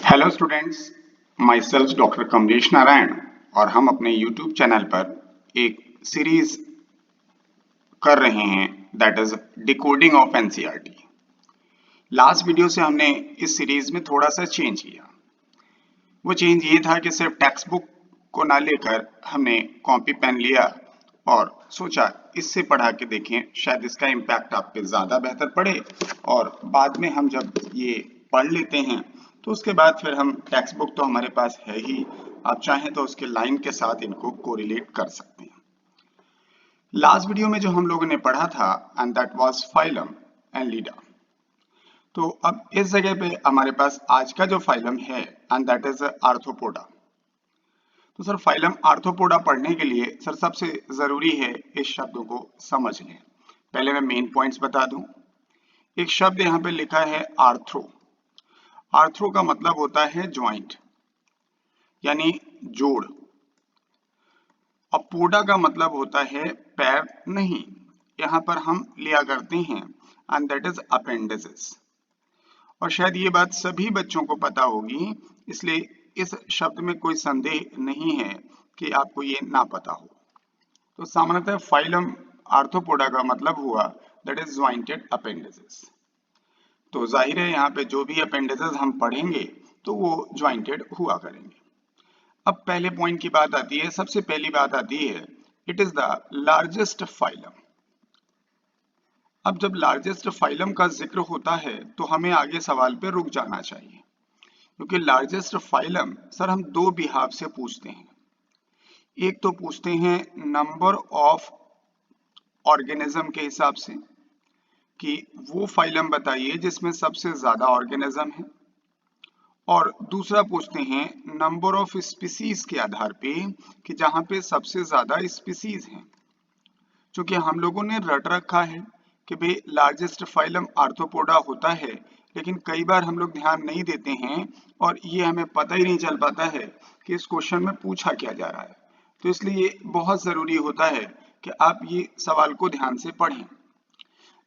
Hello students, my self doctor Kamlesh Narayan और हम अपने यूट्यूब चैनल पर एक सीरीज कर रहे हैं that is decoding of NCERT. Last video से हमने इस सीरीज में थोड़ा सा चेंज किया। वो चेंज ये था कि सिर्फ टेक्स्ट बुक को ना लेकर हमने कॉपी पेन लिया और सोचा इससे पढ़ा के देखें, शायद इसका इम्पैक्ट आप पे ज्यादा बेहतर पड़े और बाद में हम जब ये पढ़ लेते हैं तो उसके बाद फिर हम टेक्स्ट बुक तो हमारे पास है ही, आप चाहें तो उसके लाइन के साथ इनको कोरिलेट कर सकते हैं। लास्ट वीडियो में जो हम लोगों ने पढ़ा था and that was phylum and Leda. तो अब इस जगह पे हमारे पास आज का जो फाइलम है एंड दैट इज आर्थ्रोपोडा। तो सर फाइलम आर्थ्रोपोडा पढ़ने के लिए सर सबसे जरूरी है इस शब्दों को समझ लें। पहले मैं मेन पॉइंट्स बता दूं। एक शब्द यहाँ पे लिखा है आर्थ्रो। आर्थ्रो का मतलब होता है ज्वाइंट यानी जोड़। और पोडा का मतलब होता है पैर नहीं, यहाँ पर हम लिया करते हैं एंड दैट इज अपेंडिसेस। और शायद ये बात सभी बच्चों को पता होगी, इसलिए इस शब्द में कोई संदेह नहीं है कि आपको ये ना पता हो। तो सामान्यतः फाइलम आर्थ्रोपोडा का मतलब हुआ दैट इज ज्वाइंटेड अपेंडिसेस। तो जाहिर है यहाँ पे जो भी अपेंडिसेस हम पढ़ेंगे तो वो ज्वाइंटेड हुआ करेंगे। अब पहले पॉइंट की बात आती है, सबसे पहली बात आती है it is the largest phylum. अब जब लार्जेस्ट फाइलम का जिक्र होता है तो हमें आगे सवाल पे रुक जाना चाहिए, क्योंकि लार्जेस्ट फाइलम सर हम दो बिहाफ से पूछते हैं। एक तो पूछते हैं नंबर ऑफ ऑर्गेनिज्म के हिसाब से कि वो फाइलम बताइए जिसमें सबसे ज्यादा ऑर्गेनिज्म है, और दूसरा पूछते हैं नंबर ऑफ स्पीसीज के आधार पे कि जहां पे सबसे ज्यादा स्पीसीज हैं। क्योंकि हम लोगों ने रट रखा है कि भाई लार्जेस्ट फाइलम आर्थ्रोपोडा होता है, लेकिन कई बार हम लोग ध्यान नहीं देते हैं और ये हमें पता ही नहीं चल पाता है कि इस क्वेश्चन में पूछा क्या जा रहा है। तो इसलिए बहुत जरूरी होता है कि आप ये सवाल को ध्यान से पढ़ें।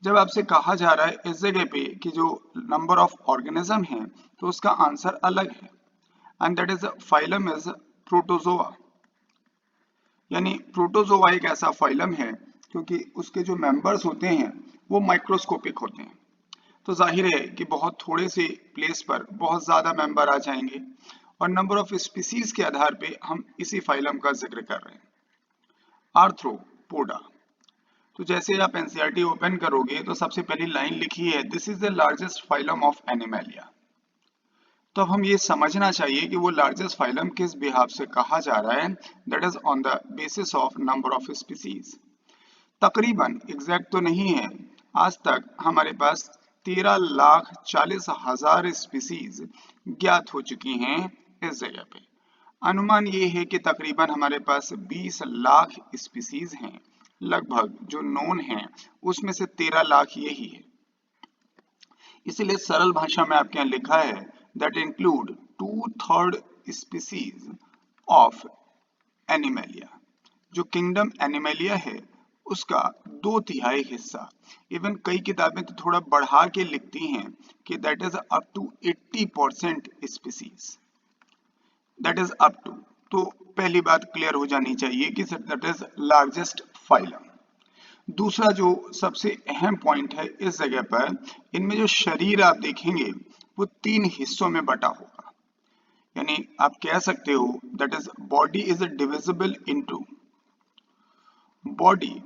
जब आपसे कहा जा रहा है इस जगह पे कि जो नंबर ऑफ ऑर्गेनिज्म है तो उसका आंसर अलग है and that is phylum is protozoa. यानी प्रोटोजोआ एक ऐसा फाइलम है क्योंकि उसके जो मेंबर्स होते हैं वो माइक्रोस्कोपिक होते हैं। तो जाहिर है कि बहुत थोड़े से प्लेस पर बहुत ज्यादा मेंबर आ जाएंगे और नंबर ऑफ स्पीसीज के आधार पे हम इसी फाइलम का जिक्र कर रहे हैं, आर्थ्रोपोडा। तो जैसे आप एनसीईआरटी ओपन करोगे तो सबसे पहली लाइन लिखी है this is the largest phylum of Animalia. तो अब हम ये समझना चाहिए कि वो लार्जेस्ट फाइलम किस बिहाफ से कहा जा रहा है, that is on the basis of number of species. तकरीबन एग्जैक्ट तो नहीं है, आज तक हमारे पास 13,40,000 स्पीसीज ज्ञात हो चुकी हैं इस जगह पे। अनुमान ये है कि तकरीबन हमारे पास 20 लाख स्पीसीज हैं, लगभग जो नोन हैं उसमें से 13 लाख यही है। इसीलिए सरल भाषा में आपके यहाँ लिखा है that include 2/3 species of Animalia. जो किंगडम एनिमलिया है उसका 2/3 हिस्सा। इवन कई किताबें तो थोड़ा बढ़ा के लिखती हैं कि that is up to 80% species, that is up to. तो पहली बात क्लियर हो जानी चाहिए कि दैट इज लार्जेस्ट फाइलम। दूसरा जो सबसे अहम पॉइंट है इस जगह पर, इनमें जो शरीर आप देखेंगे वो 3 हिस्सों में बटा होगा। यानी आप कह सकते हो that is body is divisible into, body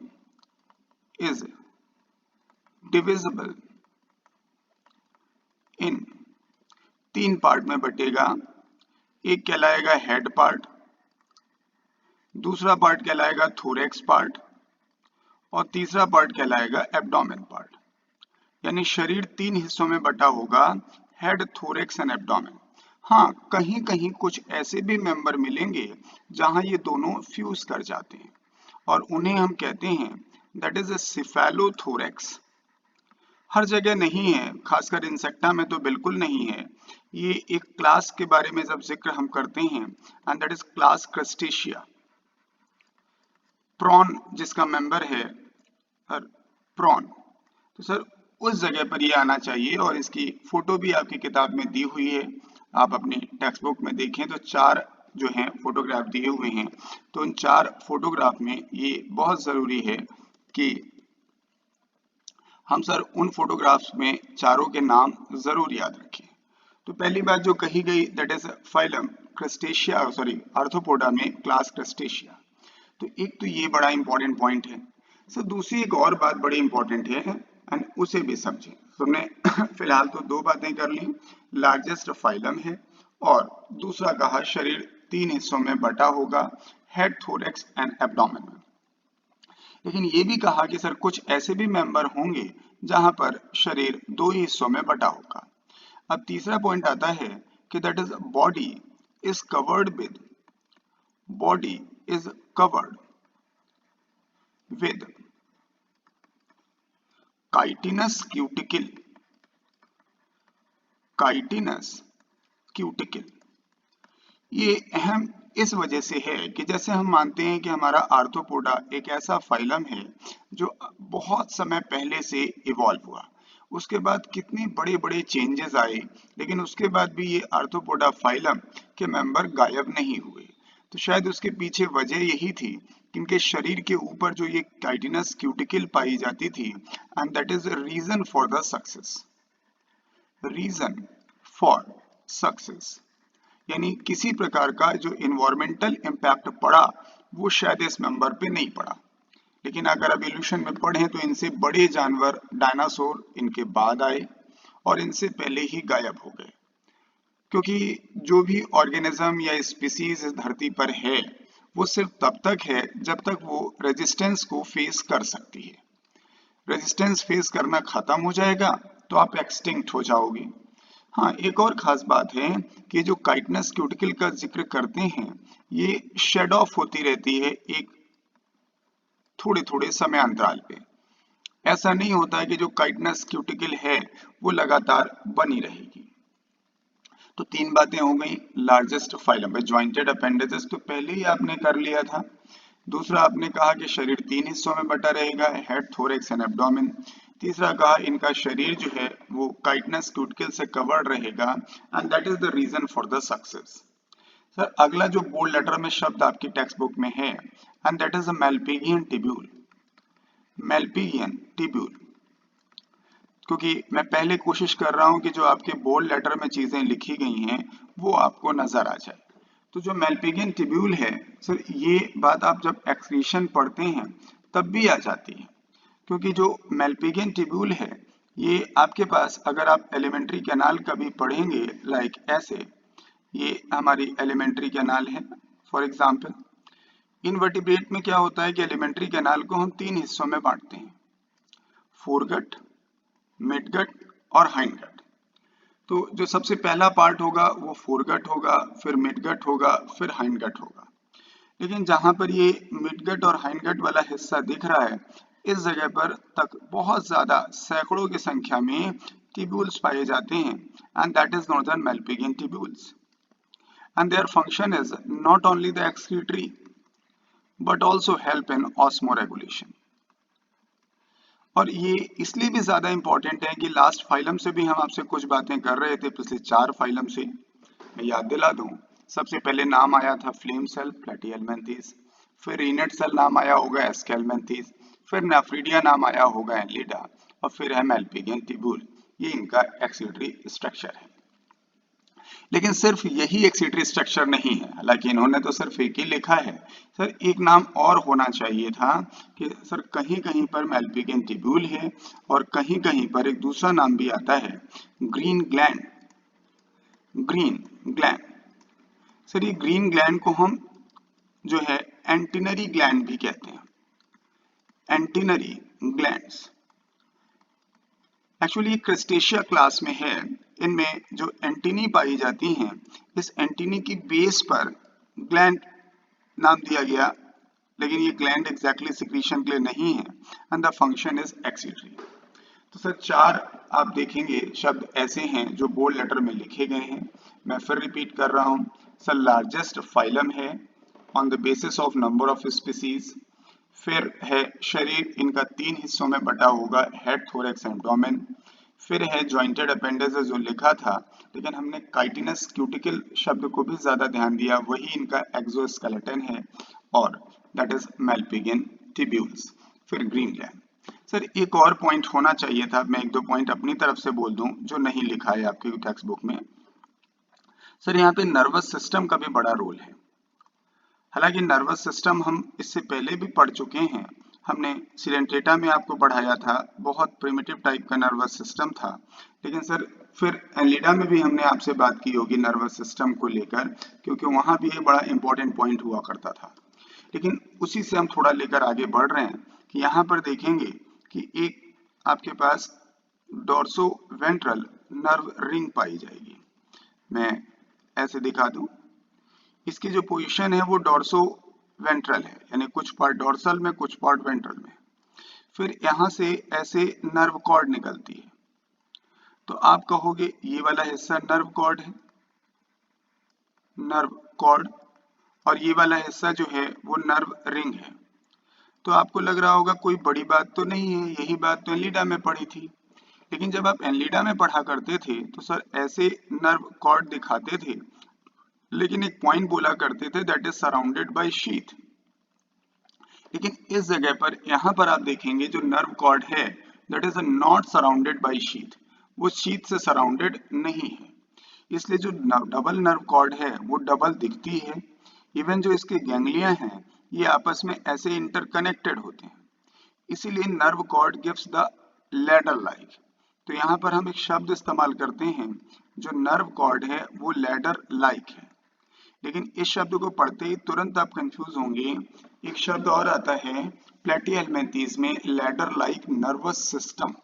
is divisible in 3 part में बटेगा। एक कहलाएगा हेड पार्ट, दूसरा पार्ट कहलाएगा थोरेक्स पार्ट और तीसरा पार्ट कहलाएगा एब्डोमेन पार्ट। यानी शरीर 3 हिस्सों में बटा होगा, हेड, थोरेक्स एंड एब्डोमेन। हाँ, कहीं कहीं कुछ ऐसे भी मेंबर मिलेंगे जहां ये दोनों फ्यूज कर जाते हैं और उन्हें हम कहते हैं दैट इज सिफेलोथोरेक्स। हर जगह नहीं है, खासकर इंसेक्टा में तो बिल्कुल नहीं है। ये एक क्लास के बारे में जब जिक्र हम करते हैं and that is class crustacea. Prawn जिसका मेंबर है प्रॉन, तो सर उस जगह पर ये आना चाहिए और इसकी फोटो भी आपकी किताब में दी हुई है, आप अपनी टेक्स्ट बुक में देखें तो 4 जो हैं फोटोग्राफ दिए हुए हैं, तो उन 4 फोटोग्राफ में ये बहुत जरूरी है कि हम सर उन फोटोग्राफ्स में चारों के नाम जरूर याद रखें। तो पहली बात जो कही गई that is phylum crustacea, sorry arthropoda में क्लास क्रस्टेशिया। तो एक तो ये बड़ा इंपॉर्टेंट पॉइंट है सर। दूसरी एक और बात बड़ी इंपॉर्टेंट है एंड उसे भी समझें। तुमने फिलहाल तो 2 बातें कर ली, लार्जेस्ट फाइलम है और दूसरा कहा शरीर 3 हिस्सों में बटा होगा, हेड, थोरैक्स एंड एब्डोमेन में। लेकिन ये भी कहा कि सर कुछ ऐसे भी मेंबर होंगे जहां पर शरीर 2 ही हिस्सों में बटा होगा। अब तीसरा पॉइंट आता है कि that is body is covered with, body is covered with chitinous cuticle, chitinous cuticle. ये अहम इस वजह से है कि जैसे हम मानते हैं कि हमारा आर्थ्रोपोडा एक ऐसा फाइलम है जो बहुत समय पहले से इवॉल्व हुआ, उसके बाद कितने बड़े बड़े चेंजेस आए, लेकिन उसके बाद भी ये आर्थ्रोपोडा फाइलम के मेंबर गायब नहीं हुए। तो शायद उसके पीछे वजह यही थी कि इनके शरीर के ऊपर जो ये काइटिनस क्यूटिकल पाई जाती थी, and that is reason for the success, reason for success. यानी किसी प्रकार का जो इन्वायरमेंटल इम्पैक्ट पड़ा वो शायद इस मेंबर पे नहीं पड़ा। लेकिन अगर अब इवोल्यूशन में पढ़ें तो इनसे बड़े जानवर डायनासोर इनके बाद आए और इनसे पहले ही गायब हो गए, क्योंकि जो भी ऑर्गेनिज्म या स्पीसीज इस धरती पर है वो सिर्फ तब तक है जब तक वो रेजिस्टेंस को फेस कर सकती है। रेजिस्टेंस फेस करना खत्म हो जाएगा तो आप एक्सटिंक्ट हो जाओगे। हाँ, एक और खास बात है कि जो काइटिनस क्यूटिकल का जिक्र करते हैं ये शेड ऑफ होती रहती है एक थोड़े थोड़े समय अंतराल पे। ऐसा नहीं होता है कि जो काइटिनस क्यूटिकल है वो लगातार बनी रहेगी। तो 3 बातें हो गई। लार्जेस्ट फाइलम है जॉइंटेड अपेंडेजेस, तो पहले ही आपने कर लिया था। दूसरा आपने कहा कि शरीर 3 हिस्सों में बटा रहेगा, हेड, थोरैक्स एंड एब्डोमेन। तीसरा कहा इनका शरीर जो है वो काइटिनस क्यूटिकल से कवर्ड रहेगा and that is the reason for the success. Sir अगला जो बोल्ड लेटर में शब्द आपकी टेक्स्ट बुक में है and that is a Malpighian tubule, Malpighian tubule. क्योंकि मैं पहले कोशिश कर रहा हूं कि जो आपके बोल्ड लेटर में चीजें लिखी गई हैं वो आपको नजर आ जाए। तो जो मेल्पिगियन टिब्यूल है सर, ये बात आप जब एक्सक्रीशन पढ़ते हैं तब भी आ जाती है, क्योंकि जो मेल्पिगियन टिब्यूल है ये आपके पास, अगर आप एलिमेंट्री कैनाल कभी पढ़ेंगे लाइक ऐसे, ये हमारी एलिमेंट्री कैनाल है फॉर एग्जांपल। इनवर्टिब्रेट में क्या होता है कि एलिमेंट्री कैनाल को हम 3 हिस्सों में बांटते हैं, फोरगट, मिडगट और हाइंडगट। तो जो सबसे पहला पार्ट होगा वो फोरगट होगा, फिर मिडगट होगा, फिर हाइंडगट होगा। लेकिन जहां पर ये मिडगट और हाइंडगट वाला हिस्सा दिख रहा है इस जगह पर तक बहुत ज्यादा सैकड़ों की संख्या में टिब्यूल्स पाए जाते हैं and that is northern Malpighian tubules and their function is not only the excretory but also help in osmoregulation. और ये इसलिए भी ज्यादा इंपॉर्टेंट है कि लास्ट फाइलम से भी हम आपसे कुछ बातें कर रहे थे, पिछले 4 फाइलम से। मैं याद दिला दूं, सबसे पहले नाम आया था फ्लेम सेल प्लेटिहेल्मिन्थेस, फिर रीनेट सेल नाम आया होगा एस्केल्मिन्थेस, फिर नेफ्रिडिया नाम आया होगा एनलिडा, और फिर है मेल्पिगियन टिब्यूल। ये इनका एक्सक्रीटरी स्ट्रक्चर है। लेकिन सिर्फ यही एक्सक्रीटरी स्ट्रक्चर नहीं है, हालांकि इन्होंने तो सिर्फ एक ही लिखा है। सर एक नाम और होना चाहिए था कि सर कहीं कहीं पर मेल्पिगियन टिब्यूल है और कहीं कहीं पर एक दूसरा नाम भी आता है, green gland, green gland. Sir ये ग्रीन ग्लैंड को हम जो है एंटिनरी ग्लैंड भी कहते हैं, एंटिनरी ग्लैंड्स। एक्चुअली क्रिस्टेशिया क्लास में है। इनमें जो एंटीनी पाई जाती हैं, इस एंटीनी की बेस पर ग्लैंड नाम दिया गया, लेकिन ये ग्लैंड एग्जैक्टली सिक्रीशन के लिए नहीं है and the function is excretory. तो सर 4 आप देखेंगे शब्द ऐसे हैं जो बोल्ड लेटर में लिखे गए हैं। मैं फिर रिपीट कर रहा हूं। सर लार्जेस्ट फाइलम है on the basis of number of species, फिर है शरीर इनका 3 हिस्सों में बटा होगा, हेड, थोरैक्स एंड एब्डोमेन, फिर है जॉइंटेड अपेंडेज जो लिखा था, लेकिन हमने काइटिनस क्यूटिकल शब्द को भी ज्यादा ध्यान दिया, वही इनका एक्सोस्केलेटन है, और दैट इज मेल्पिगियन ट्यूब्यूल्स। फिर ग्रीनलैंड। सर एक और पॉइंट होना चाहिए था, मैं एक दो पॉइंट अपनी तरफ से बोल दूं जो नहीं लिखा है आपकी टेक्स्ट बुक में। सर यहाँ पे नर्वस सिस्टम का भी बड़ा रोल है। हालांकि नर्वस सिस्टम हम इससे पहले भी पढ़ चुके हैं, हमने सिलेंटेटा में आपको पढ़ाया था, बहुत प्रिमिटिव टाइप का नर्वस सिस्टम था। लेकिन सर फिर एनलीडा में भी हमने आपसे बात की होगी नर्वस सिस्टम को लेकर, क्योंकि वहां भी एक बड़ा इंपॉर्टेंट पॉइंट हुआ करता था। लेकिन उसी से हम थोड़ा लेकर आगे बढ़ रहे हैं कि यहाँ पर देखेंगे कि एक आपके पास डोर्सो वेंट्रल नर्व रिंग पाई जाएगी। मैं ऐसे दिखा दूं, इसकी जो पोजीशन है वो डोर्सो वेंट्रल है, यानी कुछ पार्ट डोर्सल में कुछ पार्ट वेंट्रल में। फिर यहां से ऐसे नर्व कॉर्ड निकलती है, तो आप कहोगे ये वाला हिस्सा नर्व कॉर्ड है, नर्व कॉर्ड, और ये वाला हिस्सा जो है वो नर्व रिंग है। तो आपको लग रहा होगा कोई बड़ी बात तो नहीं है, यही बात तो एनलीडा में पढ़ी थी। लेकिन जब आप एनलीडा में पढ़ा करते थे तो सर ऐसे नर्व कॉर्ड दिखाते थे, लेकिन एक पॉइंट बोला करते थे that is surrounded by sheath. लेकिन इस जगह पर यहाँ पर आप देखेंगे जो नर्व कॉर्ड है that is not surrounded by sheath, वो शीथ से सराउंडेड नहीं है। इसलिए जो डबल नर्व कॉर्ड है वो डबल दिखती है। इवन जो इसके गैंग्लिया हैं ये आपस में ऐसे इंटरकनेक्टेड होते हैं, इसीलिए nerve cord gives the ladder like. तो यहाँ पर हम एक शब्द इस्तेमाल करते हैं, जो नर्व कॉर्ड है वो लैडर लाइक है। लेकिन इस शब्द को पढ़ते ही तुरंत आप कंफ्यूज होंगे, एक शब्द और आता है प्लेटिहेल्मिन्थेस में, लैडर लाइक नर्वस सिस्टम।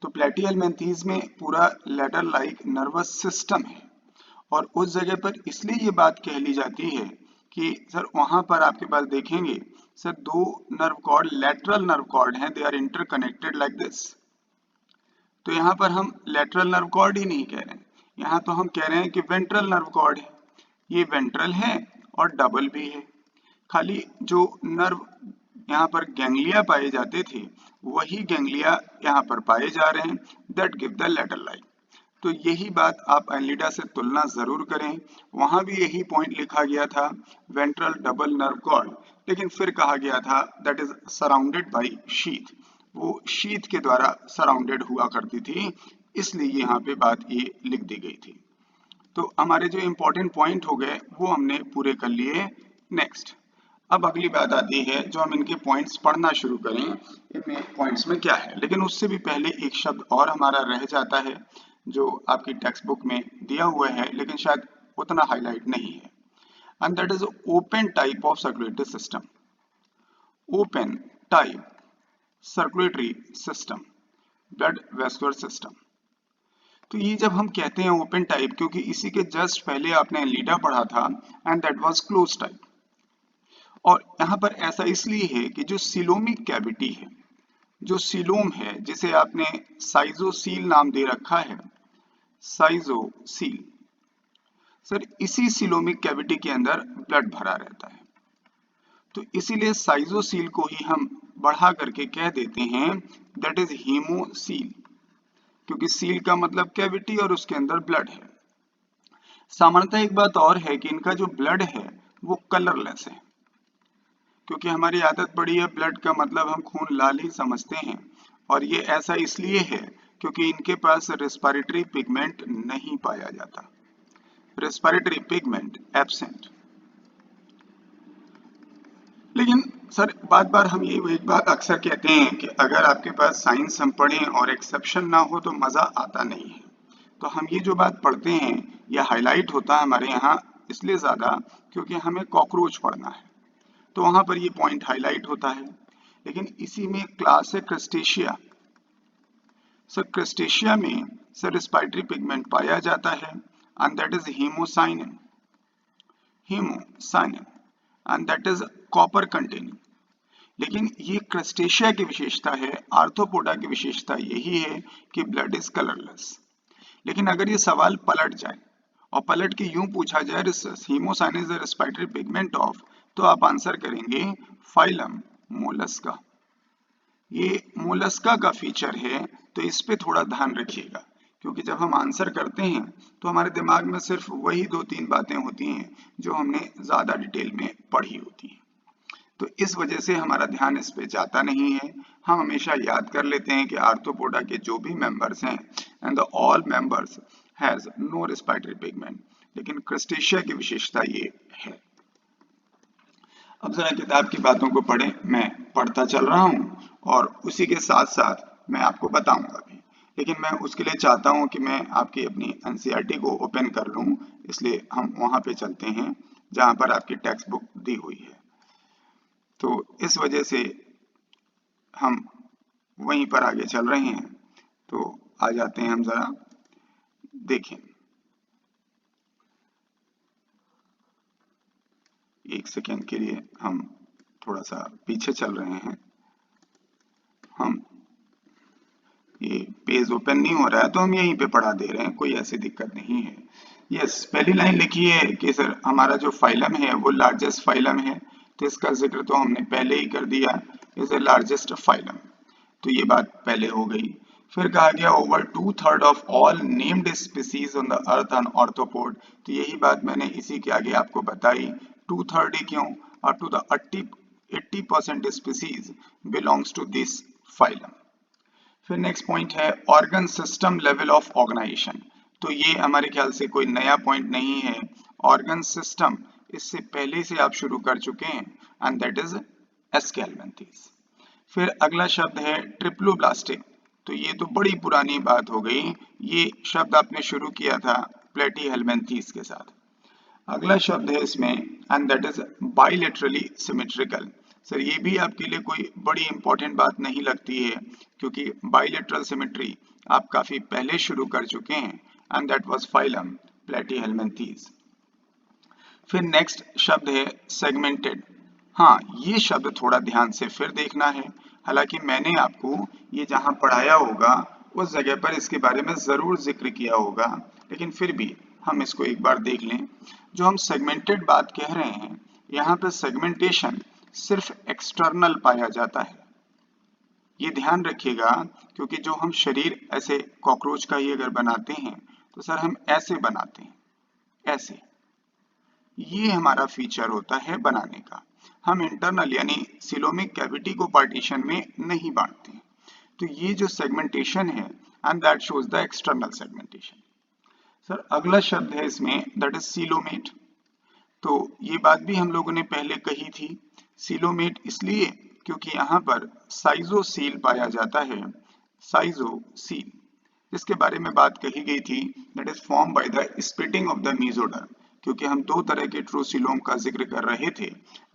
तो प्लेटिहेल्मिन्थेस में पूरा लैडर लाइक नर्वस सिस्टम है, और उस जगह पर इसलिए ये बात कह ली जाती है कि सर वहां पर आपके पास देखेंगे सर दो nerve cord lateral nerve cord हैं, they are interconnected like this. तो यहाँ पर हम लेटरल नर्व कॉर्ड ही नहीं कह रहे हैं, यहाँ तो हम कह रहे हैं कि वेंट्रल नर्व कॉर्ड है। ये वेंट्रल है और डबल भी है, खाली जो नर्व यहाँ पर गैंग्लिया पाए जाते थे वही गैंग्लिया यहाँ पर पाए जा रहे हैं, that give the ladder like. तो यही बात आप एनलीडा से तुलना जरूर करें, वहां भी यही पॉइंट लिखा गया था वेंट्रल डबल नर्व कॉर्ड, लेकिन फिर कहा गया था that is surrounded by sheath, वो शीथ के द्वारा सराउंडेड हुआ करती थी, इसलिए यहाँ पे बात ये लिख दी गई थी। तो हमारे जो इम्पोर्टेंट पॉइंट हो गए वो हमने पूरे कर लिए। नेक्स्ट, अब अगली बात आती है जो हम इनके पॉइंट्स पढ़ना शुरू करें, इनमें पॉइंट्स में क्या है। लेकिन उससे भी पहले एक शब्द और हमारा रह जाता है जो आपकी टेक्स्ट बुक में दिया हुआ है लेकिन शायद उतना हाईलाइट नहीं है, and that is open type of circulatory system. Open type circulatory system, blood vascular system. तो ये जब हम कहते हैं ओपन टाइप, क्योंकि इसी के जस्ट पहले आपने एनलीडा पढ़ा था and that was close type, और यहाँ पर ऐसा इसलिए है कि जो सिलोमिक कैविटी है, जो सिलोम है जिसे आपने साइजोसील नाम दे रखा है, साइजोसील, सर इसी सिलोमिक कैविटी के अंदर ब्लड भरा रहता है। तो इसीलिए साइजोसील को ही हम बढ़ा करके कह देते हैं दैट इज हीमोसील, क्योंकि सील का मतलब कैविटी और उसके अंदर ब्लड है। सामान्यतः एक बात और है कि इनका जो ब्लड है वो कलरलेस है, क्योंकि हमारी आदत पड़ी है ब्लड का मतलब हम खून लाल ही समझते हैं, और ये ऐसा इसलिए है क्योंकि इनके पास रेस्पिरेटरी पिगमेंट नहीं पाया जाता, रेस्पिरेटरी पिगमेंट एब्सेंट। लेकिन सर बार बार हम ये एक बात अक्सर कहते हैं कि अगर आपके पास साइंस हम पढ़ें और एक्सेप्शन ना हो तो मजा आता नहीं है। तो हम ये जो बात पढ़ते हैं यह हाईलाइट होता है हमारे यहाँ इसलिए ज्यादा क्योंकि हमें कॉकरोच पढ़ना है, तो वहां पर ये पॉइंट हाईलाइट होता है। लेकिन इसी में क्लास है क्रस्टेशिया। सर क्रस्टेशिया में सर रेस्पिरेटरी पिगमेंट पाया जाता है and that is haemocyanin, haemocyanin and that is copper containing. लेकिन ये क्रस्टेशिया की विशेषता है, आर्थ्रोपोडा की विशेषता यही है कि ब्लड इज कलरलेस। लेकिन अगर ये सवाल पलट जाए और पलट के यूं पूछा जाए haemocyanin is the respiratory pigment of, तो आप आंसर करेंगे फाइलम मोलस्का। ये मोलस्का का फीचर है तो इस पे थोड़ा ध्यान रखिएगा, क्योंकि जब हम आंसर करते हैं तो हमारे दिमाग में सिर्फ वही 2-3 बातें होती हैं जो हमने ज्यादा डिटेल में पढ़ी होती हैं। तो इस वजह से हमारा ध्यान इस पे जाता नहीं है। हम हमेशा याद कर लेते हैं कि आर्थ्रोपोडा के जो भी मेंबर्स हैं and the all members has no respiratory pigment, लेकिन क्रस्टेशिया की विशेषता ये है। अब जरा किताब की बातों को पढ़ें, मैं पढ़ता चल रहा हूँ और उसी के साथ साथ मैं आपको बताऊंगा भी, लेकिन मैं उसके लिए चाहता हूँ कि मैं आपकी अपनी एनसीईआरटी को ओपन कर लूँ, इसलिए हम वहां पे चलते हैं जहां पर आपकी टेक्स्ट बुक दी हुई है। तो इस वजह से हम वहीं पर आगे चल रहे हैं, तो आ जाते हैं हम जरा देखें। एक सेकेंड के लिए हम थोड़ा सा पीछे चल रहे हैं, हम ये पेज ओपन नहीं हो रहा है तो हम यहीं पे पढ़ा दे रहे हैं, कोई ऐसी दिक्कत नहीं है। यस, पहली लाइन लिखी है कि सर हमारा जो फाइलम है वो लार्जेस्ट फाइलम है, तो इसका जिक्र तो हमने पहले ही कर दिया, इज द लार्जेस्ट फाइलम, तो ये बात पहले हो गई। फिर कहा गया over 2/3 of all named species on the earth and arthropod, तो यही बात मैंने इसी के आगे आपको बताई, 2/3 ही क्यों, up to the 80% species belongs to this phylum. फिर नेक्स्ट पॉइंट है organ system level of organisation, तो ये हमारे ख्याल से कोई नया पॉइंट नहीं है, ऑर्गन सिस्टम इससे पहले से आप शुरू कर चुके हैं एंड दैट इज एस्केल्मेंथीज। फिर अगला शब्द है ट्रिप्लोब्लास्टिक, तो ये तो बड़ी पुरानी बात हो गई, ये शब्द आपने शुरू किया था प्लेटीहेल्मिन्थीज के साथ। अगला शब्द है इसमें and that is bilaterally symmetrical, sir ये भी आपके लिए कोई बड़ी इंपॉर्टेंट बात नहीं लगती है, क्योंकि बाइलेटरल सिमेट्री आप काफी पहले शुरू कर चुके हैं and that was phylum Platyhelminthes. फिर नेक्स्ट शब्द है सेगमेंटेड, हाँ ये शब्द थोड़ा ध्यान से फिर देखना है, हालांकि मैंने आपको ये जहां पढ़ाया होगा उस जगह पर इसके बारे में जरूर जिक्र किया होगा, लेकिन फिर भी हम इसको एक बार देख लें। जो हम सेगमेंटेड बात कह रहे हैं, यहाँ पे सेगमेंटेशन सिर्फ एक्सटर्नल पाया जाता है, ये ध्यान रखिएगा, क्योंकि जो हम शरीर ऐसे कॉकरोच का ही अगर बनाते हैं तो सर हम ऐसे बनाते हैं, ऐसे, ये हमारा फीचर होता है बनाने का। हम इंटरनल यानी सिलोमिक कैविटी को पार्टीशन में नहीं बांटते हैं, तो ये जो सेगमेंटेशन है and that shows the external segmentation. Sir अगला शब्द है इसमें दैट इज सीलोमेट, तो ये बात भी हम लोगों ने पहले कही थी, सीलोमेट इसलिए क्योंकि यहाँ पर साइजोसील पाया जाता है, साइजोसील, जिसके बारे में बात कही गई थी that is form by the splitting of the mesoderm, क्योंकि हम दो तरह के ट्रूसिलोम का जिक्र कर रहे थे,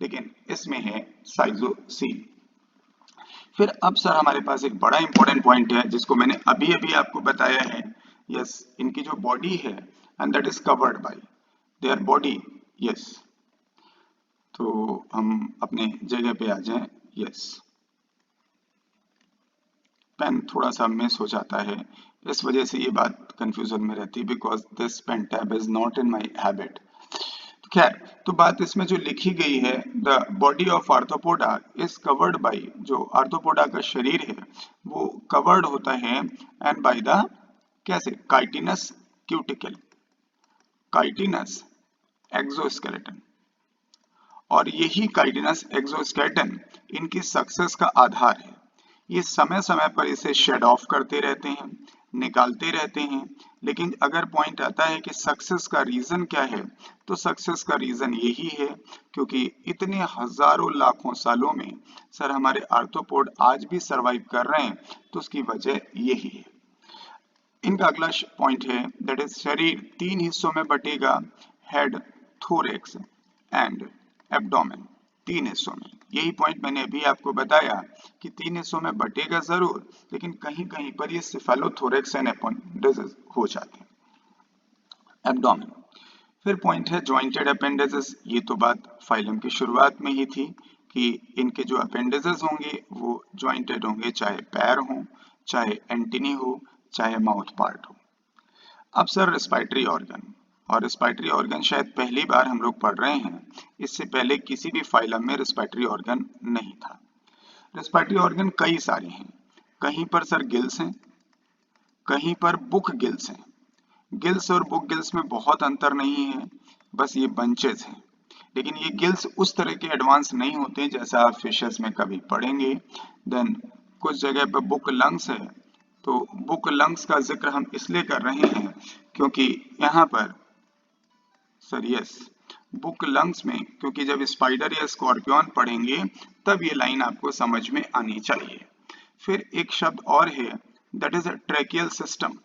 लेकिन इसमें है साइजोसील। फिर अब सर हमारे पास एक बड़ा इंपॉर्टेंट पॉइंट है जिसको मैंने अभी अभी आपको बताया है, यस इनकी जो बॉडी है and that is covered bye their body, yes, तो हम अपने जगह पे आ जाएं, यस, पेन थोड़ा सा मिस हो जाता है, इस वजह से ये बात कंफ्यूजन में रहती है, because this pen tab is not in my habit. खैर, तो बात इसमें जो लिखी गई है, the body of Arthropoda is covered by, जो आर्थ्रोपोडा का शरीर है वो कवर्ड होता है एंड बाय द, कैसे, काइटिनस क्यूटिकल, काइटिनस एक्सोस्केलेटन, और यही काइटिनस एक्सोस्केलेटन इनकी सक्सेस का आधार है। ये समय समय पर इसे शेड ऑफ करते रहते हैं, निकालते रहते हैं, लेकिन अगर पॉइंट आता है कि सक्सेस का रीजन क्या है, तो सक्सेस का रीजन यही है क्योंकि इतने हजारों लाखों सालों में सर हमारे आर्थ्रोपोड आज भी सरवाइव कर रहे हैं, तो उसकी वजह यही है। इनका अगला पॉइंट है दैट इज शरीर 3 हिस्सों में बटेगा, हेड, थोरेक्स एंड एब्डोमेन, 3 हिस्सों में। यही पॉइंट मैंने अभी आपको बताया कि 3 हिस्सों में बटेगा जरूर, लेकिन कहीं कहीं पर ये सेफेलोथोरेक्स एंड अपेंडिसेस हो जाते हैं, एब्डोमेन। फिर पॉइंट है जॉइंटेड अपेंडिसेस, ये तो बात फाइलम की शुरुआत में ही थी कि इनके जो अपेंडिसेस होंगे वो जॉइंटेड होंगे, चाहे पैर हो, चाहे एंटिनी हो, चाहे माउथ पार्ट हो। अब सर रेस्पिरेटरी ऑर्गन, और रेस्पिरेटरी ऑर्गन शायद पहली बार हम लोग पढ़ रहे हैं, इससे पहले किसी भी फाइलम में रेस्पिरेटरी ऑर्गन नहीं था। रेस्पिरेटरी ऑर्गन कई सारे हैं, कहीं पर सर गिल्स हैं, कहीं पर बुक गिल्स हैं। गिल्स और बुक गिल्स में बहुत अंतर नहीं है, बस ये बंचेस हैं। लेकिन ये गिल्स उस तरह के एडवांस नहीं होते जैसा आप फिशेस में कभी पढ़ेंगे। देन कुछ जगह पर बुक लंग्स है, तो बुक लंग्स का जिक्र हम इसलिए कर रहे हैं क्योंकि यहाँ पर यस, बुक लंग्स में, क्योंकि जब स्पाइडर या स्कॉर्पियन पढ़ेंगे तब ये लाइन आपको समझ में आनी चाहिए। फिर एक शब्द और है, that is a tracheal system.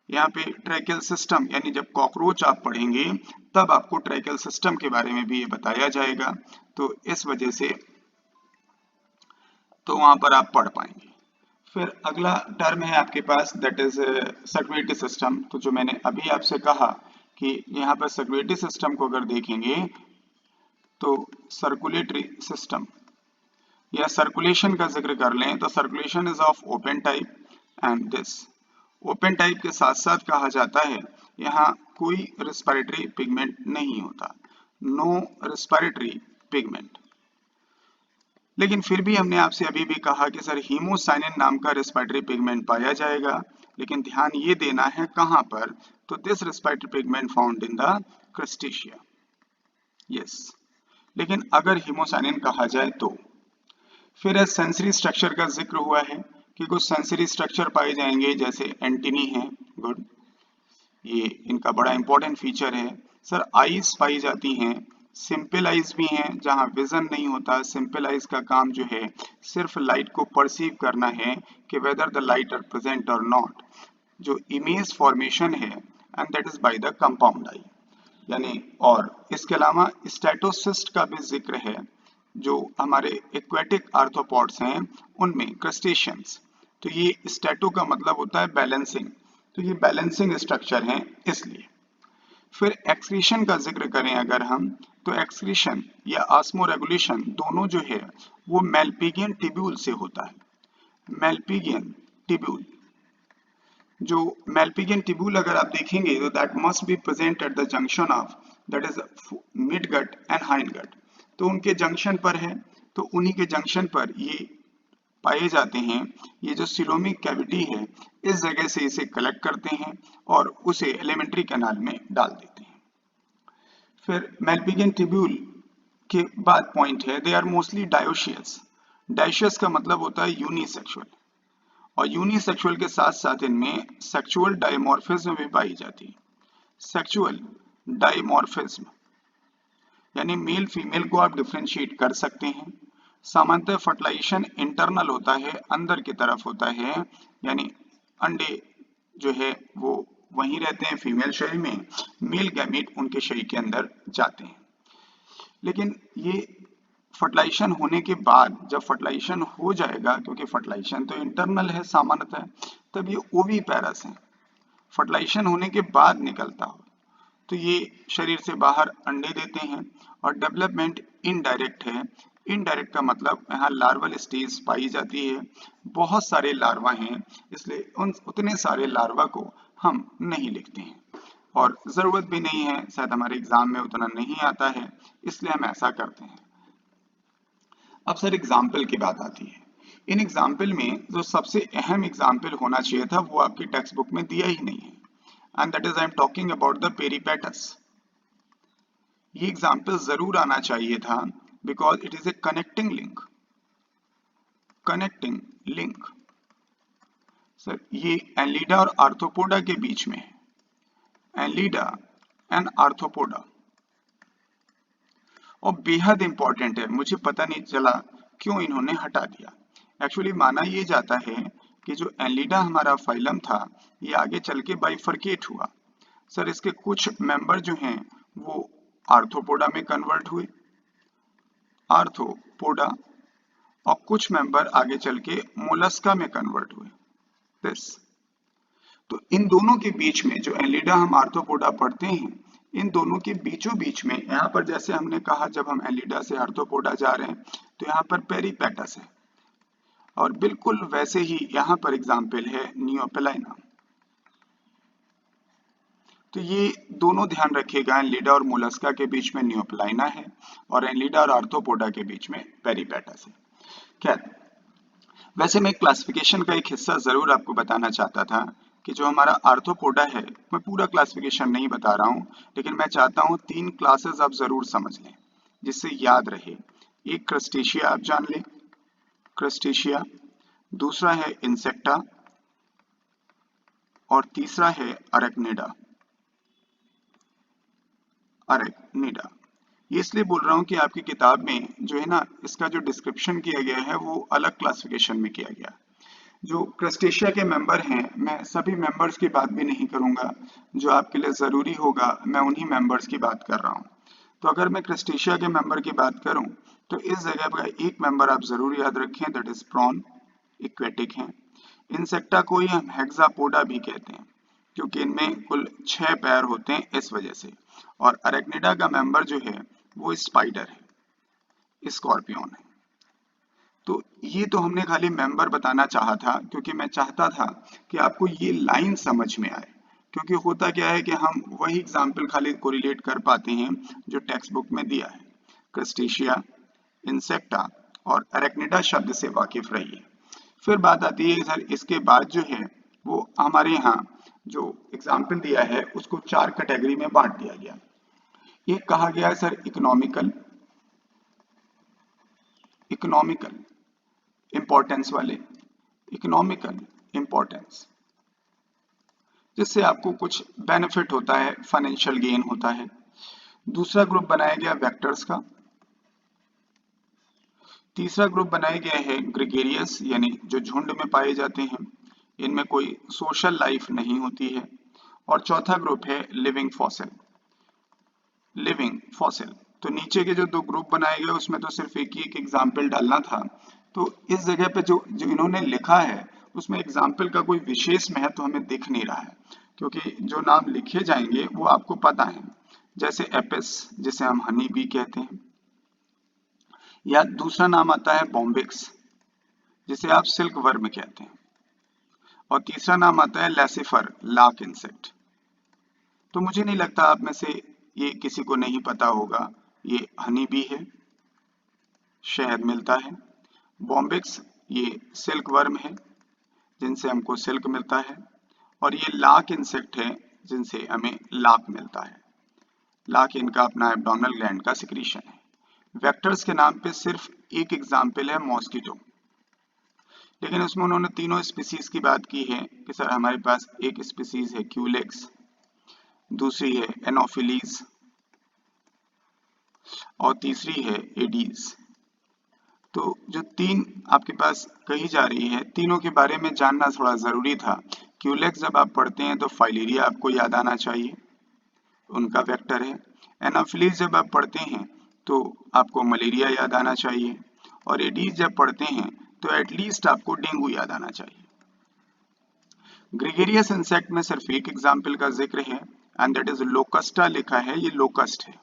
यहाँ पे ट्रैकियल सिस्टम यानी जब कॉकरोच आप पढ़ेंगे तब आपको ट्रैकियल सिस्टम के बारे में भी ये बताया जाएगा, तो इस वजह से तो वहां पर आप पढ़ पाएंगे। फिर अगला टर्म है आपके पास, दैट इज सर्कुलेटरी सिस्टम। तो जो मैंने अभी आपसे कहा कि यहाँ पर सर्कुलेटरी सिस्टम को अगर देखेंगे तो सर्कुलेटरी सिस्टम या सर्कुलेशन का जिक्र कर लें तो circulation is of open type and this open type के साथ साथ कहा जाता है यहाँ कोई रेस्पिरेटरी पिगमेंट नहीं होता, नो रेस्पिरेटरी पिगमेंट। लेकिन फिर भी हमने आपसे अभी भी कहा कि सर हीमोसाइनिन नाम का रेस्पिरेटरी पिगमेंट पाया जाएगा, लेकिन ध्यान ये देना है कहां पर, तो this respiratory pigment found in the crustacea. Yes, लेकिन अगर हीमोसाइनिन कहा जाए तो फिर सेंसरी स्ट्रक्चर का जिक्र हुआ है कि कुछ सेंसरी स्ट्रक्चर पाए जाएंगे जैसे एंटीनी है। गुड, ये इनका बड़ा इंपॉर्टेंट फीचर है। सर आईज पाई जाती हैं, सिंपल आईज भी हैं जहां विजन नहीं होता। सिंपल आईज का काम जो है सिर्फ लाइट को परसीव करना है कि whether the light are present और नॉट। जो इमेज फॉर्मेशन है and that is by the compound eye यानी। और इसके अलावा स्टेटोसिस्ट का भी जिक्र है, जो हमारे एक्वेटिक आर्थ्रोपॉड्स हैं उनमें क्रस्टेशियंस। तो ये स्टेटो का मतलब होता है बैलेंसिंग, तो ये बैलेंसिंग स्ट्रक्चर हैं इसलिए। फिर एक्सक्रीशन का जिक्र करें अगर हम, तो एक्सक्रीशन या ऑस्मोरेगुलेशन दोनों जो है वो मेलपिगियन टिब्यूल से होता है। मेलपिगियन टिब्यूल, जो मेलपिगियन टिब्यूल अगर आप देखेंगे तो that must be present at the junction of that is mid gut and hind gut. तो उनके जंक्शन पर है, तो उन्हीं के जंक्शन पर ये पाए जाते हैं। ये जो सिलोमिक कैविटी है इस जगह से इसे कलेक्ट करते हैं और उसे एलिमेंट्री कैनाल में डाल देते हैं। फिर मेलपिगियन टिब्यूल के बाद पॉइंट है, they are mostly dioecious. Dioecious का मतलब होता है यूनिसेक्सुअल, और यूनिसेक्सुअल के साथ साथ इनमें सेक्सुअल डायमॉर्फिज्म भी पाई जाती है। सेक्सुअल डायमॉर्फिज्म यानी मेल फीमेल को आप डिफरेंशिएट कर सकते हैं। सामान्यतः फर्टिलाइजेशन इंटरनल होता है, अंदर की तरफ होता है, यानी अंडे जो है वो वहीं रहते हैं फीमेल शरीर में, मेल गैमीट उनके शरीर के अंदर जाते हैं। लेकिन ये फर्टिलाइजेशन होने के बाद, जब फर्टिलाइजेशन हो जाएगा, क्योंकि फर्टिलाइजेशन तो इंटरनल है सामान्यतः, तब ये ओवीपेरस है। फर्टिलाइजेशन होने के बाद निकलता हो तो ये शरीर से बाहर अंडे देते हैं। और डेवलपमेंट इनडायरेक्ट है। इनडायरेक्ट का मतलब यहाँ लार्वल स्टेज पाई जाती है, बहुत सारे लार्वा हैं, इसलिए उन उतने सारे लार्वा को हम नहीं लिखते हैं और जरूरत भी नहीं है, शायद हमारे एग्जाम में उतना नहीं आता है, इसलिए हम ऐसा करते हैं। अब सर एग्जाम्पल की बात आती है। इन एग्जाम्पल में जो सबसे अहम एग्जाम्पल होना चाहिए था वो आपकी टेक्स्ट बुक में दिया ही नहीं है, and that is I am talking about the peripatus. ये एग्जाम्पल जरूर आना चाहिए था because it is a connecting link. connecting link. Sir ये एनलिडा और आर्थ्रोपोडा के बीच में है, एनलिडा एंड आर्थ्रोपोडा, और बेहद इंपॉर्टेंट है। मुझे पता नहीं चला क्यों इन्होंने हटा दिया। एक्चुअली माना यह जाता है कि जो एनलिडा हमारा फाइलम था ये आगे चल के बाइफरकेट हुआ। सर इसके कुछ मेंबर जो हैं वो आर्थ्रोपोडा में कन्वर्ट हुए, आर्थ्रोपोडा, और कुछ मेंबर आगे चल के मोलस्का में कन्वर्ट हुए। दिस, तो इन दोनों के बीच में जो एनलिडा हम आर्थ्रोपोडा पढ़ते हैं, इन दोनों के बीचों बीच में यहाँ पर जैसे हमने कहा जब हम एनलिडा से आर्थ्रोपोडा जा रहे हैं तो यहाँ पर पेरीपेटस है, और बिल्कुल वैसे ही यहाँ पर एग्जाम्पल है नियोपेलाइना। तो ये दोनों ध्यान रखिएगा, एनलिडा और मोलस्का के बीच में नियोपेलाइना है और एनलिडा और आर्थ्रोपोडा के बीच में पेरीपेटस है। क्या वैसे मैं क्लासिफिकेशन का एक हिस्सा जरूर आपको बताना चाहता था कि जो हमारा आर्थ्रोपोडा है, मैं पूरा क्लासिफिकेशन नहीं बता रहा हूँ, लेकिन मैं चाहता हूँ 3 क्लासेस आप जरूर समझ लें जिससे याद रहे। एक क्रस्टेशिया आप जान लें, क्रस्टेशिया, दूसरा है इंसेक्टा और तीसरा है अरेक्निडा। अरेक्निडा, ये इसलिए बोल रहा हूँ कि आपकी किताब में जो है ना, इसका जो डिस्क्रिप्शन किया गया है वो अलग क्लासिफिकेशन में किया गया। जो क्रस्टेशिया के मेंबर हैं, मैं सभी मेंबर्स की बात भी नहीं करूंगा, जो आपके लिए जरूरी होगा मैं उन्हीं मेंबर्स की बात कर रहा हूँ। तो अगर मैं क्रस्टेशिया के मेंबर की बात करूं तो इस जगह पर एक मेंबर आप जरूर याद रखें, दैट इज प्रॉन, इक्वेटिक है। इंसेक्टा को ही हम हेक्सापोडा भी कहते हैं क्योंकि इनमें कुल 6 पैर होते हैं इस वजह से। और अरेक्निडा का मेंबर जो है वो स्पाइडर है, स्कॉर्पियन है। तो ये तो हमने खाली मेंबर बताना चाहा था क्योंकि मैं चाहता था कि आपको ये लाइन समझ में आए, क्योंकि होता क्या है कि हम वही एग्जाम्पल खाली कोरिलेट कर पाते हैं जो टेक्स्ट बुक में दिया है। क्रस्टेशिया, इंसेक्टा और अरेक्निडा शब्द से वाकिफ रहिए। फिर बात आती है सर, इसके बाद जो है वो हमारे यहाँ जो एग्जाम्पल दिया है उसको 4 कैटेगरी में बांट दिया गया। एक कहा गया है सर इकोनॉमिकल, इकोनॉमिकल इंपॉर्टेंस वाले, इकोनॉमिकल इंपॉर्टेंस जिससे आपको कुछ बेनिफिट होता है, फाइनेंशियल गेन होता है। दूसरा ग्रुप बनाया गया वेक्टर्स का। तीसरा ग्रुप बनाया गया है ग्रेगेरियस, यानी जो झुंड में पाए जाते हैं, इनमें कोई सोशल लाइफ नहीं होती है। और चौथा ग्रुप है लिविंग फॉसिल, लिविंग फॉसिल। तो नीचे के जो 2 ग्रुप बनाए गए उसमें तो सिर्फ एक ही एक एग्जाम्पल डालना था। तो इस जगह पे जो जो इन्होंने लिखा है उसमें एग्जाम्पल का कोई विशेष महत्व हमें दिख नहीं रहा है, क्योंकि जो नाम लिखे जाएंगे वो आपको पता है, जैसे एपिस जिसे हम हनी बी कहते हैं, या दूसरा नाम आता है बॉम्बिक्स जिसे आप सिल्क वर्म कहते हैं, और तीसरा नाम आता है लैसिफर, लाक इंसेक्ट। तो मुझे नहीं लगता आप में से ये किसी को नहीं पता होगा, ये हनी बी है, शहद मिलता है। बॉम्बिक्स ये सिल्क वर्म है जिनसे हमको सिल्क मिलता है, और ये लाक इंसेक्ट है जिनसे हमें लाक मिलता है। लाक इनका अपना एब्डोमिनल ग्लैंड का सिक्रीशन है। वेक्टर्स के नाम पे सिर्फ एक एग्जाम्पल है मॉस्किटो, लेकिन उसमें उन्होंने तीनों स्पीसीज की बात की है कि सर हमारे पास एक स्पीसीज है क्यूलेक्स, दूसरी है एनोफिलीज और तीसरी है एडीज। तो जो 3 आपके पास कही जा रही है, तीनों के बारे में जानना थोड़ा जरूरी था। क्यूलेक्स जब आप पढ़ते हैं तो फाइलेरिया आपको याद आना चाहिए, उनका वेक्टर है। एनोफिलीज जब आप पढ़ते हैं तो आपको मलेरिया याद आना चाहिए, और एडीज जब पढ़ते हैं तो एटलीस्ट आपको डेंगू याद आना चाहिए। ग्रेगेरियस इंसेक्ट में सिर्फ एक एग्जाम्पल का जिक्र है, एंड दैट इज लोकस्टा लिखा है, ये लोकस्ट है।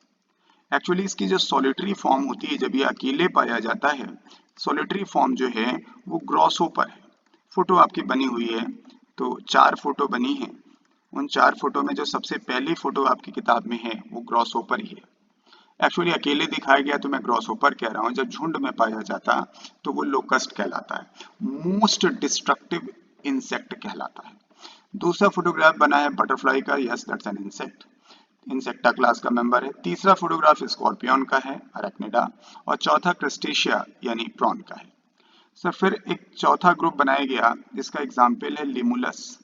एक्चुअली इसकी जो सॉलिटरी फॉर्म होती है, जब ये अकेले पाया जाता है, सॉलिटरी फॉर्म जो है वो ग्रॉसहोपर है। फोटो आपकी बनी हुई है, तो 4 फोटो बनी है। उन 4 फोटो में जो सबसे पहली फोटो आपकी किताब में है वो ग्रॉसहोपर ही है। एक्चुअली अकेले दिखाया गया तो मैं ग्रॉसहोपर कह रहा हूँ, जब झुंड में पाया जाता तो वो लोकस्ट कहलाता है, मोस्ट डिस्ट्रक्टिव इंसेक्ट कहलाता है। दूसरा फोटोग्राफ बना है बटरफ्लाई का, yes that's an insect, insecta class का मेंबर है। तीसरा फोटोग्राफ स्कॉर्पियन का है, अरेक्निडा, और चौथा क्रस्टेशिया यानी प्रॉन का है। सर फिर एक चौथा ग्रुप बनाया गया जिसका एग्जाम्पल है लिमुलस,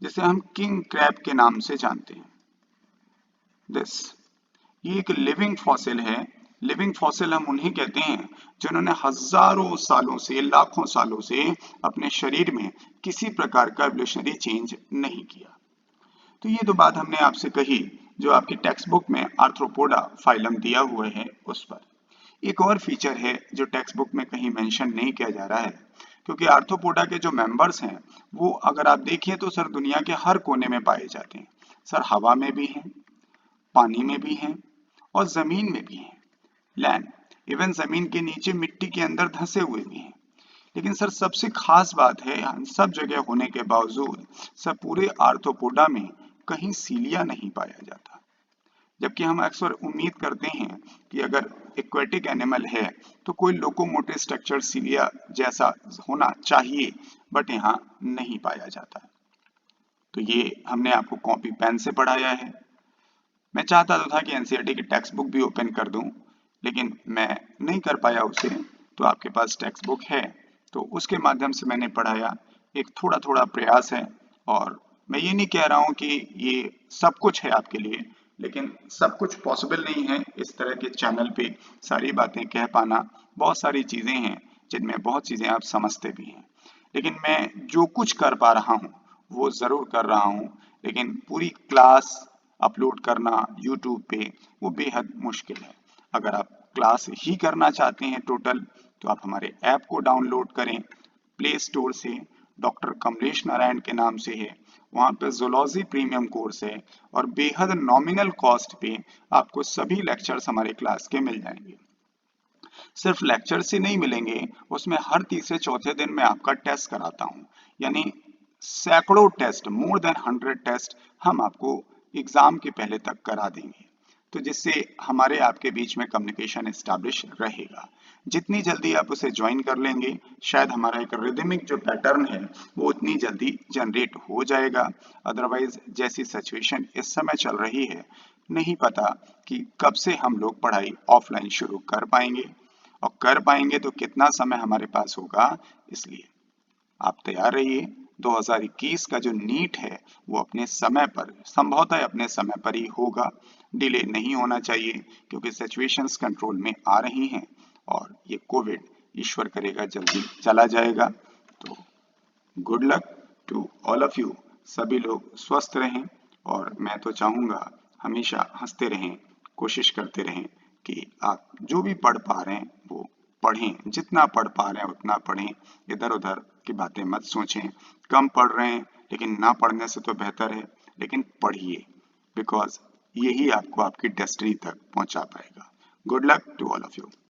जिसे हम किंग क्रैब के नाम से जानते हैं। दिस, ये एक लिविंग फॉसिल है। लिविंग फॉसिल हम उन्हें कहते हैं जिन्होंने हजारों सालों से, लाखों सालों से अपने शरीर में किसी प्रकार का एवोल्यूशनरी चेंज नहीं किया। तो ये तो बात हमने आपसे कही जो आपकी टेक्स्ट बुक में आर्थ्रोपोडा फाइलम दिया हुआ है उस पर। एक और फीचर है जो टेक्स्ट बुक में कहीं मेंशन नहीं किया जा रहा है, क्योंकि आर्थ्रोपोडा के जो मेंबर्स हैं वो अगर आप देखिए तो सर दुनिया के हर कोने में पाए जाते हैं। सर हवा में भी हैं, पानी में भी हैं, और जमीन में भी हैं, लैंड, इवन जमीन के नीचे मिट्टी के अंदर धंसे हुए भी हैं। लेकिन सर सबसे खास बात है, सब जगह होने के बावजूद सर पूरे आर्थ्रोपोडा में कहीं सीलिया नहीं पाया जाता, जबकि हम अक्सर उम्मीद करते हैं कि अगर एक्वेटिक एनिमल है तो कोई लोकोमोटिव स्ट्रक्चर सीलिया जैसा होना चाहिए, बट यहाँ नहीं पाया जाता। तो ये हमने आपको कॉपी पेन से पढ़ाया है। मैं चाहता तो था कि एनसीईआरटी की टेक्स्ट बुक भी ओपन कर दूं, लेकिन मैं नहीं कर पाया उसे। तो आपके पास टेक्स्ट बुक है तो उसके माध्यम से मैंने पढ़ाया। एक थोड़ा थोड़ा प्रयास है, और मैं ये नहीं कह रहा हूँ कि ये सब कुछ है आपके लिए, लेकिन सब कुछ पॉसिबल नहीं है। इस तरह के चैनल पे सारी बातें कह पाना, बहुत सारी चीजें हैं जिनमें बहुत चीजें आप समझते भी हैं, लेकिन मैं जो कुछ कर पा रहा हूँ वो जरूर कर रहा हूँ। लेकिन पूरी क्लास अपलोड करना यूट्यूब पे वो बेहद मुश्किल है। अगर आप क्लास ही करना चाहते हैं टोटल, तो आप हमारे ऐप को डाउनलोड करें प्ले स्टोर से। डॉक्टर कमलेश नारायण के नाम से है। वहाँ पे जूलॉजी प्रीमियम कोर्स है, और बेहद नॉमिनल कॉस्ट पे आपको सभी लेक्चर्स हमारे क्लास के मिल जाएंगे। सिर्फ लेक्चर से नहीं मिलेंगे, उसमें हर तीसरे चौथे दिन मैं आपका टेस्ट कराता हूँ। यानी सैकड़ों टेस्ट, मोर देन 100 टेस्ट हम आपको एग्जाम के पहले तक करा देंगे, तो जिससे हमारे आपके बीच में कम्युनिकेशन एस्टैब्लिश रहेगा। जितनी जल्दी आप उसे ज्वाइन कर लेंगे, शायद हमारा एक रिदमिक जो पैटर्न है वो उतनी जल्दी जनरेट हो जाएगा। अदरवाइज जैसी सिचुएशन इस समय चल रही है, नहीं पता कि कब से हम लोग पढ़ाई ऑफलाइन शुरू कर पाएंगे, और कर पाएंगे तो कितना समय हमारे पास होगा। इसलिए आप तैयार रहिए। 2021 का जो नीट है वो अपने समय पर, संभवतः अपने समय पर ही होगा। डिले नहीं होना चाहिए, क्योंकि सिचुएशंस कंट्रोल में आ रही हैं, और ये कोविड ईश्वर करेगा जल्दी चला जाएगा। तो good luck to all of you. सभी लोग स्वस्थ रहें, और मैं तो चाहूँगा हमेशा हंसते रहें, कोशिश करते रहें कि आप जो भी पढ़ पा रहे हैं वो पढ़ें। जितना पढ़ पा रहे हैं उतना पढ़ें, इधर उधर की बातें मत सोचें। कम पढ़ रहे हैं लेकिन ना पढ़ने से तो बेहतर है, लेकिन पढ़िए, बिकॉज यही आपको आपकी डेस्टिनी तक पहुंचा पाएगा। Good luck to all of you.